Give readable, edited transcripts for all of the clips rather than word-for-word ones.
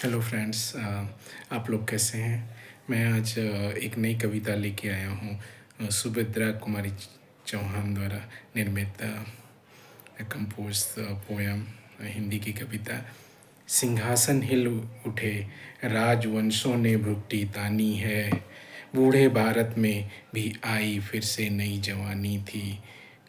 Hello friends, आप लोग कैसे हैं। मैं आज एक नई कविता लेके आया हूँ। सुभद्रा कुमारी चौहान द्वारा निर्मित कंपोज पोयम, हिंदी की कविता। सिंहासन हिल उठे, राजवंशों ने भुगती तानी है। बूढ़े भारत में भी आई फिर से नई जवानी थी।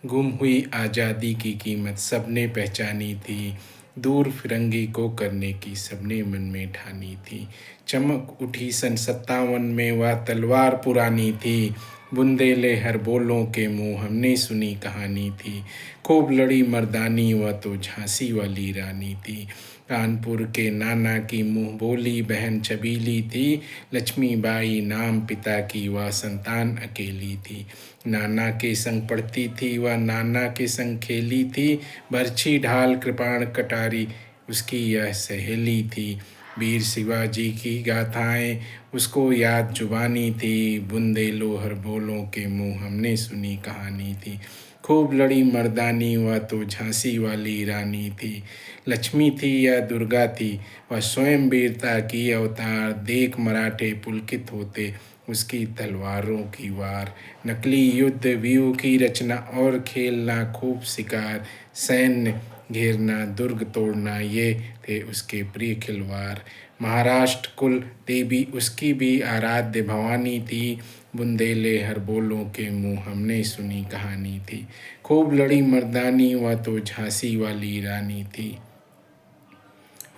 गुम हुई आज़ादी की कीमत सबने पहचानी थी। दूर फिरंगी को करने की सबने मन में ठानी थी। चमक उठी सन 57 में वह तलवार पुरानी थी। बुंदेले हर बोलों के मुँह हमने सुनी कहानी थी। खूब लड़ी मर्दानी वह तो झांसी वाली रानी थी। कानपुर के नाना की मुँह बोली बहन छबीली थी। लक्ष्मीबाई नाम पिता की वह संतान अकेली थी। नाना के संग पढ़ती थी वह नाना के संग खेली थी। बरछी ढाल कृपाण कटारी उसकी यह सहेली थी। वीर शिवाजी की गाथाएं उसको याद जुबानी थी। बुंदेलो हर बोलों के मुँह हमने सुनी कहानी थी। खूब लड़ी मर्दानी वह तो झांसी वाली रानी थी। लक्ष्मी थी या दुर्गा थी वह स्वयं वीरता की अवतार। देख मराठे पुलकित होते उसकी तलवारों की वार। नकली युद्ध व्यूह की रचना और खेलना खूब शिकार। सैन्य घेरना दुर्ग तोड़ना ये थे उसके प्रिय खिलवाड़। महाराष्ट्र कुल देवी उसकी भी आराध्य भवानी थी। बुंदेले हर बोलों के मुँह हमने सुनी कहानी थी। खूब लड़ी मर्दानी वह तो झांसी वाली रानी थी।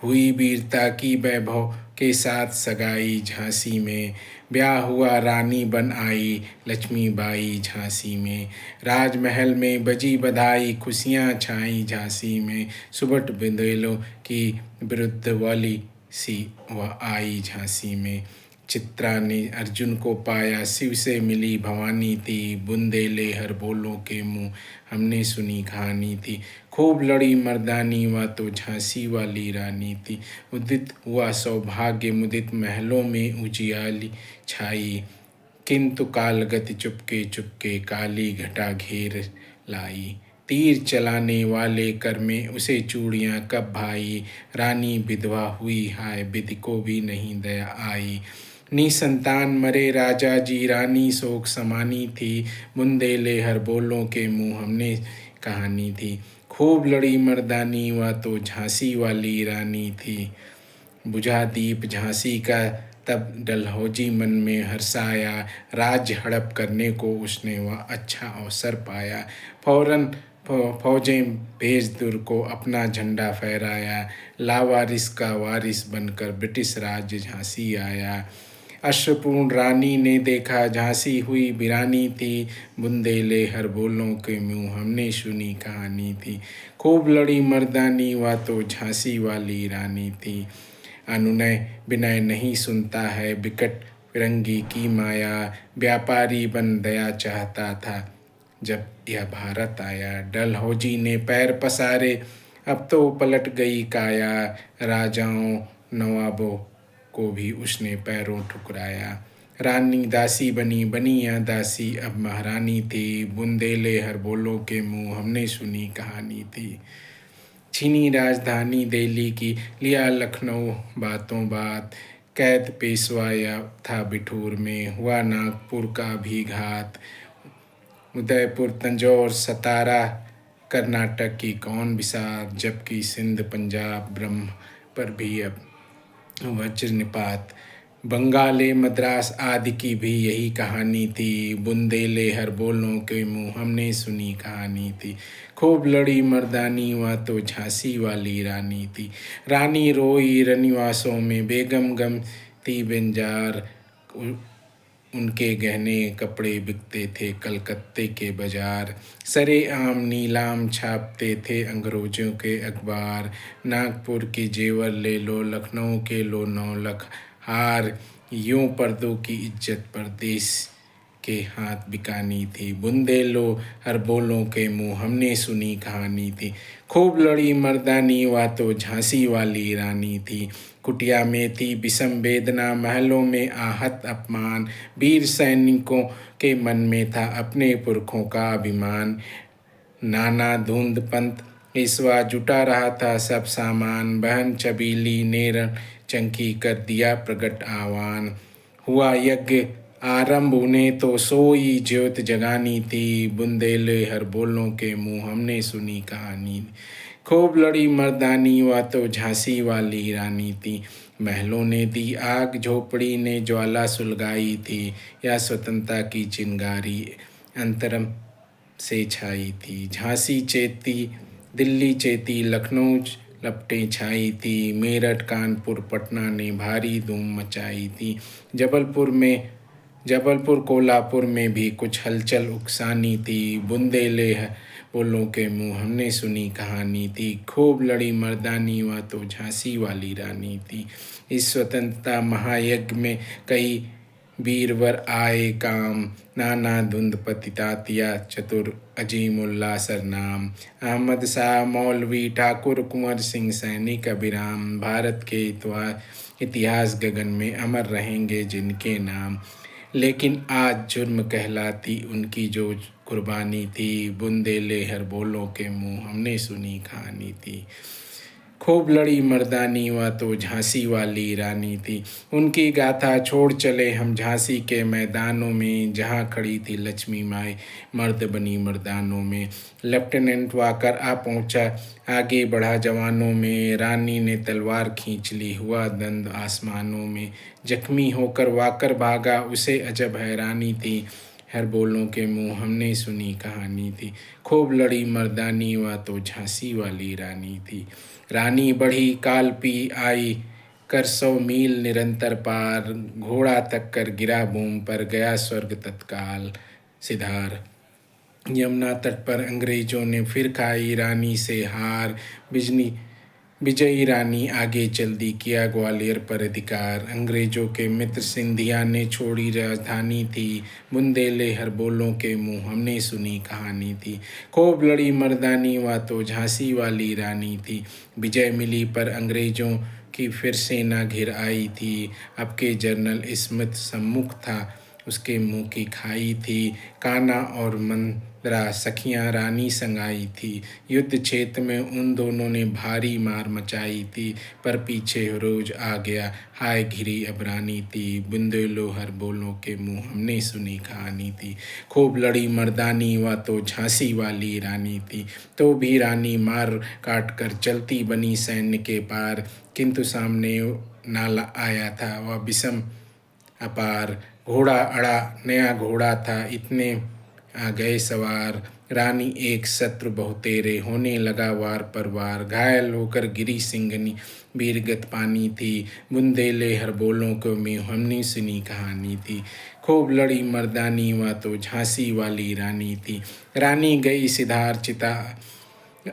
हुई वीरता की वैभव के साथ सगाई झांसी में। ब्याह हुआ रानी बन आई लक्ष्मीबाई झांसी में। राजमहल में बजी बधाई खुशियाँ छाई झांसी में। सुबट बुंदेलों की विरुद्ध वाली सी वह आई झांसी में। चित्रा ने अर्जुन को पाया शिव से मिली भवानी थी। बुंदेले हर बोलों के मुँह हमने सुनी कहानी थी। खूब लड़ी मर्दानी वह तो झांसी वाली रानी थी। उदित हुआ सौभाग्य मुदित महलों में उजियाली छाई। किंतु कालगति चुपके चुपके काली घटा घेर लाई। तीर चलाने वाले कर में उसे चूड़ियाँ कब भाई। रानी विधवा हुई हाय विधि को भी नहीं दया आई। निसंतान मरे राजा जी रानी शोक समानी थी। बुंदेले हर बोलों के मुँह हमने कहानी थी। खूब लड़ी मर्दानी वह तो झांसी वाली रानी थी। बुझा दीप झांसी का तब डलहौजी मन में हर्षाया। राज्य हड़प करने को उसने वह अच्छा अवसर पाया। फौरन फौजें भेज दुर को अपना झंडा फहराया। लावारिस का वारिस बनकर ब्रिटिश राज्य झांसी आया। अश्वपूर्ण रानी ने देखा झांसी हुई वीरानी थी। बुंदेले हर बोलों के मुँह हमने सुनी कहानी थी। खूब लड़ी मर्दानी वह तो झांसी वाली रानी थी। अनुनय विनय नहीं सुनता है बिकट फिरंगी की माया। व्यापारी बन दया चाहता था जब यह भारत आया। डलहौजी ने पैर पसारे अब तो पलट गई काया। राजाओं नवाबों को भी उसने पैरों ठुकराया। रानी दासी बनी बनी या दासी अब महारानी थी। बुंदेले हर बोलों के मुँह हमने सुनी कहानी थी। छीनी राजधानी दिल्ली की लिया लखनऊ बातों बात। कैद पेशवा या था बिठूर में हुआ नागपुर का भी घात। उदयपुर तंजौर सतारा कर्नाटक की कौन बिसात। जबकि सिंध पंजाब ब्रह्म पर भी अब वज्रनिपात। बंगाले मद्रास आदि की भी यही कहानी थी। बुंदेले हर बोलों के मुँह हमने सुनी कहानी थी। खूब लड़ी मर्दानी वह तो झांसी वाली रानी थी। रानी रोई रनिवासों में बेगम गम थी बेंजार। उनके गहने कपड़े बिकते थे कलकत्ते के बाजार। सरे आम नीलाम छापते थे अंग्रेजों के अखबार। नागपुर के जेवर ले लो लखनऊ के लो 9 लाख हार। यूं पर्दों की इज्जत परदेश के हाथ बिकानी थी। बुंदेलो हर बोलों के मुँह हमने सुनी कहानी थी। खूब लड़ी मर्दानी वह तो झांसी वाली रानी थी। कुटिया में थी विषम वेदना महलों में आहत अपमान। वीर सैनिकों के मन में था अपने पुरखों का अभिमान। नाना धुंध पंत पेशवा जुटा रहा था सब सामान। बहन चबीली ने चंकी कर दिया प्रगट आह्वान। हुआ यज्ञ आरंभ उन्हें तो सोई ज्योत जगानी थी। बुंदेले हर बोलों के मुँह हमने सुनी कहानी। खूब लड़ी मर्दानी वह तो झांसी वाली रानी थी। महलों ने दी आग झोपड़ी ने ज्वाला सुलगाई थी। या स्वतंत्रता की चिंगारी अंतरम से छाई थी। झांसी चेती दिल्ली चेती लखनऊ लपटें छाई थी। मेरठ कानपुर पटना ने भारी धूम मचाई थी। जबलपुर कोल्हापुर में भी कुछ हलचल उकसानी थी। बुंदेले बोलों के मुँह हमने सुनी कहानी थी। खूब लड़ी मर्दानी वह तो झांसी वाली रानी थी। इस स्वतंत्रता महायज्ञ में कई वीरवर आए काम। नाना धुंध पतितातिया चतुर अजीमुल्ला सरनाम। अहमद शाह मौलवी ठाकुर कुंवर सिंह सैनिक अभिराम। भारत के इतिहास गगन में अमर रहेंगे जिनके नाम। लेकिन आज जुर्म कहलाती उनकी जो कुर्बानी थी। बुंदेले हर बोलों के मुँह हमने सुनी कहानी थी। खूब लड़ी मर्दानी वह तो झांसी वाली रानी थी। उनकी गाथा छोड़ चले हम झांसी के मैदानों में। जहाँ खड़ी थी लक्ष्मी माई मर्द बनी मर्दानों में। लेफ्टिनेंट वाकर आ पहुँचा आगे बढ़ा जवानों में। रानी ने तलवार खींच ली हुआ दंड आसमानों में। जख्मी होकर वाकर भागा उसे अजब हैरानी थी। हर बोलों के मुँह हमने सुनी कहानी थी। खूब लड़ी मर्दानी वह तो झांसी वाली रानी थी। रानी बढ़ी काल पी आई कर 100 मील निरंतर पार। घोड़ा तक कर गिरा भूमि पर गया स्वर्ग तत्काल सिधार। यमुना तट पर अंग्रेजों ने फिर खाई रानी से हार। विजयी रानी आगे चल दी किया ग्वालियर पर अधिकार। अंग्रेजों के मित्र सिंधिया ने छोड़ी राजधानी थी। बुंदेले हर बोलों के मुँह हमने सुनी कहानी थी। खूब लड़ी मर्दानी वह तो झांसी वाली रानी थी। विजय मिली पर अंग्रेजों की फिर सेना घिर आई थी। अब के जनरल स्मिथ सम्मुख था उसके मुँह की खाई थी। कान्हा और मंदरा सखियाँ रानी संग आई थी। युद्ध क्षेत्र में उन दोनों ने भारी मार मचाई थी। पर पीछे रोज आ गया हाय घिरी अब रानी थी। बुंदेलो हर बोलों के मुँह हमने सुनी कहानी थी। खूब लड़ी मर्दानी वह तो झांसी वाली रानी थी। तो भी रानी मार काट कर चलती बनी सैन्य के पार। किंतु सामने नाला आया था वह विषम अपार। घोड़ा अड़ा नया घोड़ा था इतने आ गए सवार। रानी एक शत्रु बहुतेरे होने लगा वार पर वार। घायल होकर गिरी सिंगनी वीरगत पानी थी। बुंदेले हर बोलों को में हमने सुनी कहानी थी। खूब लड़ी मर्दानी वह तो झांसी वाली रानी थी। रानी गई सिधार चिता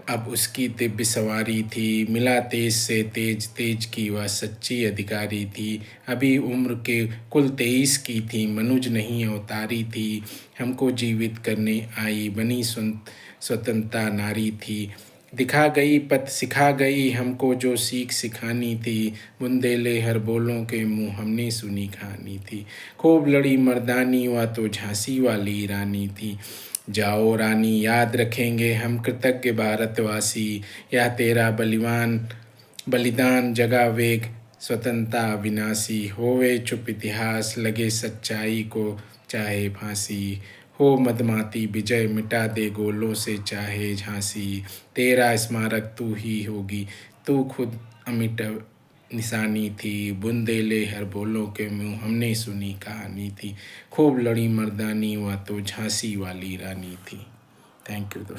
अब उसकी दिव्य सवारी थी। मिला तेज से तेज तेज की वह सच्ची अधिकारी थी। अभी उम्र के कुल 23 की थी मनुज नहीं अवतारी थी। हमको जीवित करने आई बनी स्वतंत्रता नारी थी। दिखा गई पथ सिखा गई हमको जो सीख सिखानी थी। बुंदेले हर बोलों के मुँह हमने सुनी कहानी थी। खूब लड़ी मर्दानी वह तो झांसी वाली रानी थी। जाओ रानी याद रखेंगे हम कृतज्ञ भारतवासी। यह तेरा बलिदान जगा वेग स्वतंत्रता विनाशी। होवे चुप इतिहास लगे सच्चाई को चाहे फांसी। हो मदमाती विजय मिटा दे गोलों से चाहे झांसी। तेरा स्मारक तू ही होगी तू खुद अमिट निशानी थी। बुंदेले हर बोलों के मुँह हमने सुनी कहानी थी। खूब लड़ी मर्दानी वह तो झांसी वाली रानी थी। थैंक यू दोस्तों।